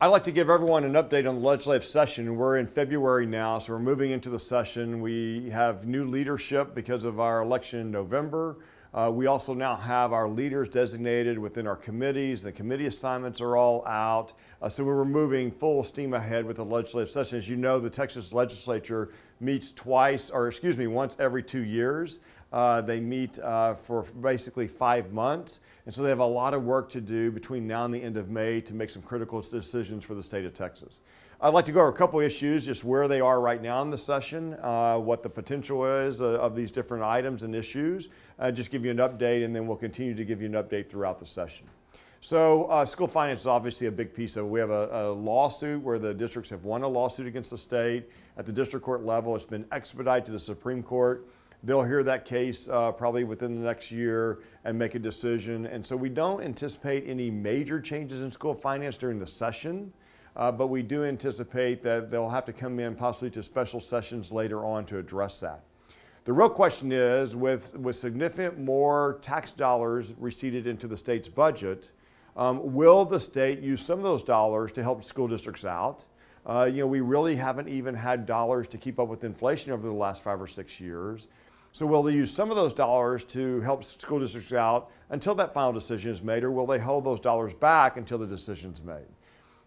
I'd like to give everyone an update on the legislative session. We're in February now, so we're moving into the session. We have new leadership because of our election in November. We also now have our leaders designated within our committees. The committee assignments are all out. So we're moving full steam ahead with the legislative session. As you know, the Texas legislature meets once every 2 years. They meet for basically 5 months. And so they have a lot of work to do between now and the end of May to make some critical decisions for the state of Texas. I'd like to go over a couple issues, just where they are right now in the session, what the potential is of these different items and issues, just give you an update, and then we'll continue to give you an update throughout the session. So school finance is obviously a big piece of it. We have a lawsuit where the districts have won a lawsuit against the state. At the district court level, it's been expedited to the Supreme Court. They'll hear that case probably within the next year and make a decision. And so we don't anticipate any major changes in school finance during the session, but we do anticipate that they'll have to come in possibly to special sessions later on to address that. The real question is, with significant more tax dollars receipted into the state's budget, will the state use some of those dollars to help school districts out? We really haven't even had dollars to keep up with inflation over the last 5 or 6 years. So will they use some of those dollars to help school districts out until that final decision is made, or will they hold those dollars back until the decision is made?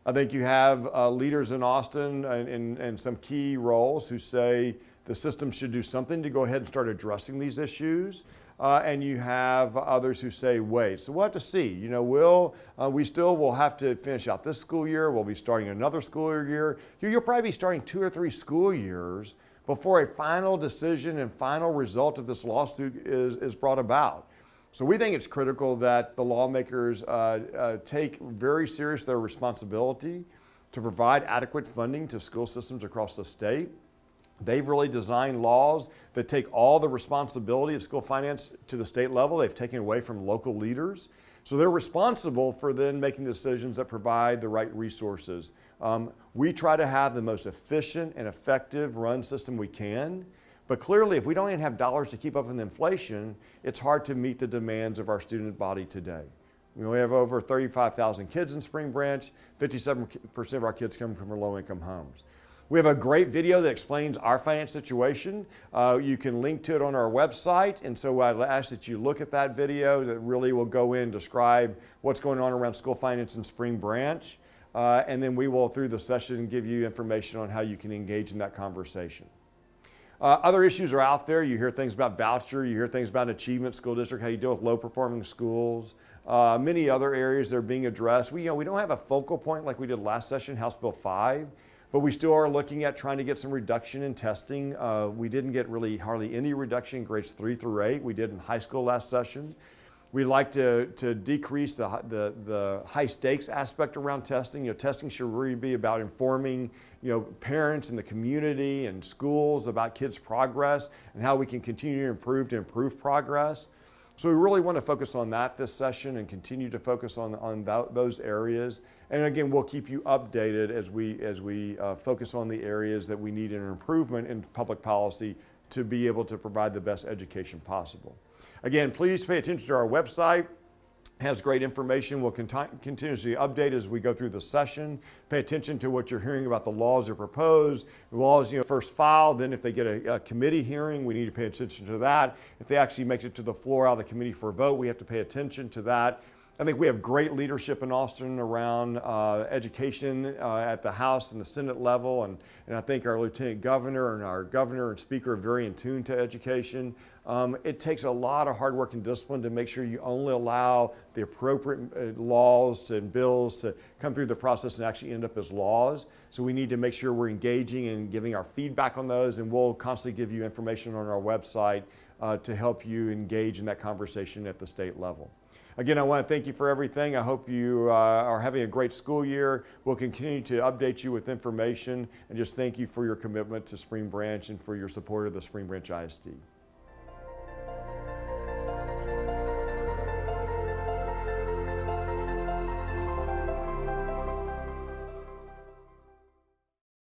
I think you have leaders in Austin and some key roles who say the system should do something to go ahead and start addressing these issues. And you have others who say, wait. So we'll have to see. We still will have to finish out this school year. We'll be starting another school year. You'll probably be starting 2 or 3 school years before a final decision and final result of this lawsuit is brought about. So we think it's critical that the lawmakers take very serious their responsibility to provide adequate funding to school systems across the state. They've really designed laws that take all the responsibility of school finance to the state level. They've taken away from local leaders. So they're responsible for then making decisions that provide the right resources. We try to have the most efficient and effective run system we can. But clearly, if we don't even have dollars to keep up with inflation, it's hard to meet the demands of our student body today. We have over 35,000 kids in Spring Branch. 57% of our kids come from low-income homes. We have a great video that explains our finance situation. You can link to it on our website, and so I'd ask that you look at that video that really will go in and describe what's going on around school finance in Spring Branch, and then we will, through the session, give you information on how you can engage in that conversation. Other issues are out there. You hear things about voucher, you hear things about achievement school district, how you deal with low-performing schools. Many other areas that are being addressed. We don't have a focal point like we did last session, House Bill 5. But we still are looking at trying to get some reduction in testing. We didn't get really hardly any reduction in grades 3 through 8. We did in high school last session. We'd like to decrease the high stakes aspect around testing. Testing should really be about informing parents and the community and schools about kids' progress and how we can continue to improve progress. So we really want to focus on that this session and continue to focus on those areas. And again, we'll keep you updated as we focus on the areas that we need an improvement in public policy to be able to provide the best education possible. Again, please pay attention to our website. It has great information. We'll continuously update as we go through the session. Pay attention to what you're hearing about the laws that are proposed. The laws, first filed, then if they get a committee hearing, we need to pay attention to that. If they actually make it to the floor out of the committee for a vote, we have to pay attention to that. I think we have great leadership in Austin around education at the House and the Senate level, and I think our Lieutenant Governor and our Governor and Speaker are very in tune to education. It takes a lot of hard work and discipline to make sure you only allow the appropriate laws and bills to come through the process and actually end up as laws. So we need to make sure we're engaging and giving our feedback on those, and we'll constantly give you information on our website to help you engage in that conversation at the state level. Again, I want to thank you for everything. I hope you are having a great school year. We'll continue to update you with information, and just thank you for your commitment to Spring Branch and for your support of the Spring Branch ISD.